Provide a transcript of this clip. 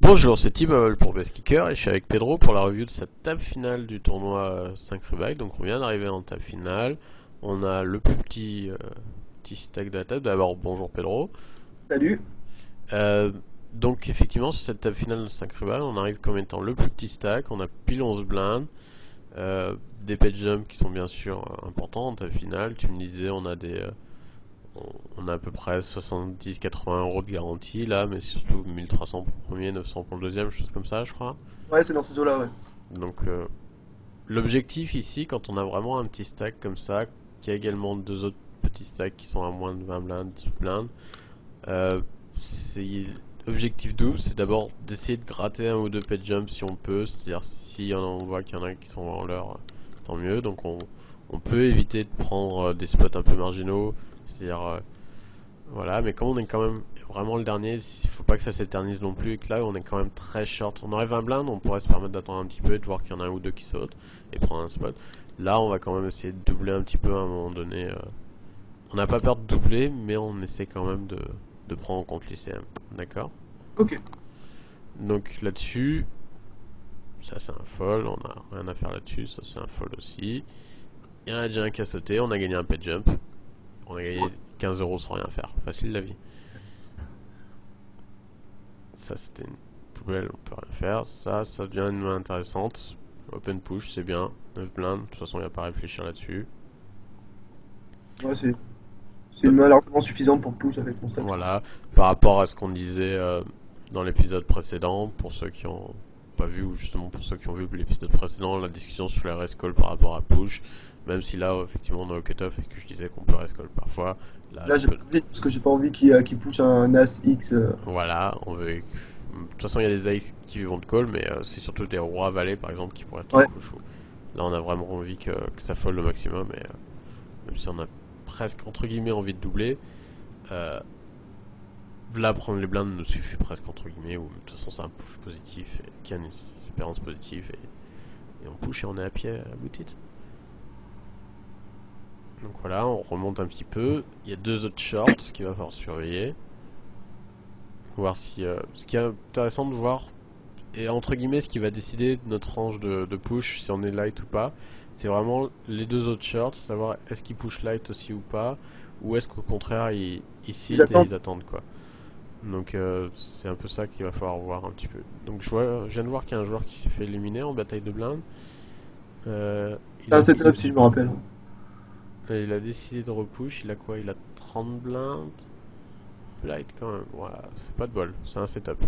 Bonjour, c'est Tim pour Best Kicker et je suis avec Pedro pour la review de cette table finale du tournoi 5 Rebuy. Donc on vient d'arriver en table finale. On a le plus petit stack de la table. D'abord, bonjour Pedro. Salut. Euh, donc effectivement, sur cette table finale de 5 Rebuy, on arrive comme étant le plus petit stack. On a pile 11 blindes. Des pet jumps qui sont bien sûr importants en table finale. Tu me disais, on a à peu près 70-80 euros de garantie là, mais surtout 1300 pour le premier, 900 pour le deuxième, chose comme ça, je crois. Ouais, c'est dans ces eaux-là, ouais. Donc l'objectif ici, quand on a vraiment un petit stack comme ça, qui a également deux autres petits stacks qui sont à moins de 20 blindes, 10 blindes, c'est objectif double, c'est d'abord d'essayer de gratter un ou deux pet jumps si on peut, c'est-à-dire si on voit qu'il y en a qui sont en leur, tant mieux. Donc on peut éviter de prendre des spots un peu marginaux, c'est-à-dire voilà, mais comme on est quand même vraiment le dernier, il faut pas que ça s'éternise non plus. Et que là, on est quand même très short. On aurait 20 blindes, on pourrait se permettre d'attendre un petit peu et de voir qu'il y en a un ou deux qui sautent et prendre un spot. Là, on va quand même essayer de doubler un petit peu à un moment donné. On n'a pas peur de doubler, mais on essaie quand même de prendre en compte l'ICM. D'accord? Ok. Donc là-dessus, ça c'est un fold, on a rien à faire là-dessus. Ça c'est un fold aussi. Il y en a déjà un qui a sauté, on a gagné un pet jump. On a gagné 15 euros sans rien faire. Facile la vie. Ça c'était une poubelle, on peut rien faire. Ça devient une main intéressante. Open push, c'est bien. 9 blindes, de toute façon il n'y a pas à réfléchir là-dessus. Ouais, c'est une main largement suffisante pour push avec mon stack, je pense. Voilà, par rapport à ce qu'on disait dans l'épisode précédent, pour ceux qui ont pas vu, ou justement pour ceux qui ont vu l'épisode précédent, la discussion sur les rest call par rapport à push, même si là effectivement on est au cutoff et que je disais qu'on peut rest call parfois, là Là, j'ai pas envie, parce que j'ai pas envie qu'il pousse un As X. voilà, on veut. De toute façon, il y a des aces qui vont de call, mais c'est surtout des rois valets par exemple qui pourraient être Ouais. trop chauds. Là, on a vraiment envie que ça fold le maximum, et même si on a presque entre guillemets envie de doubler, euh, là prendre les blindes nous suffit presque entre guillemets, ou de toute façon c'est un push positif et, qui a une espérance positive, et on push et on est à pied à bout de titre. Donc voilà, on remonte un petit peu. Il y a deux autres shorts qu'il va falloir surveiller. Voir si. Ce qui est intéressant de voir, et entre guillemets, ce qui va décider de notre range de push, si on est light ou pas, c'est vraiment les deux autres shorts, savoir est-ce qu'ils push light aussi ou pas, ou est-ce qu'au contraire ils Ils sit et attendent. ils attendent quoi. Donc c'est un peu ça qu'il va falloir voir un petit peu. Donc je viens de voir qu'il y a un joueur qui s'est fait éliminer en bataille de blindes. C'est Il un a setup, si je me rappelle. il a décidé de repush. Il a quoi? Il a 30 blindes. Light quand même. Voilà, c'est pas de bol. C'est un setup.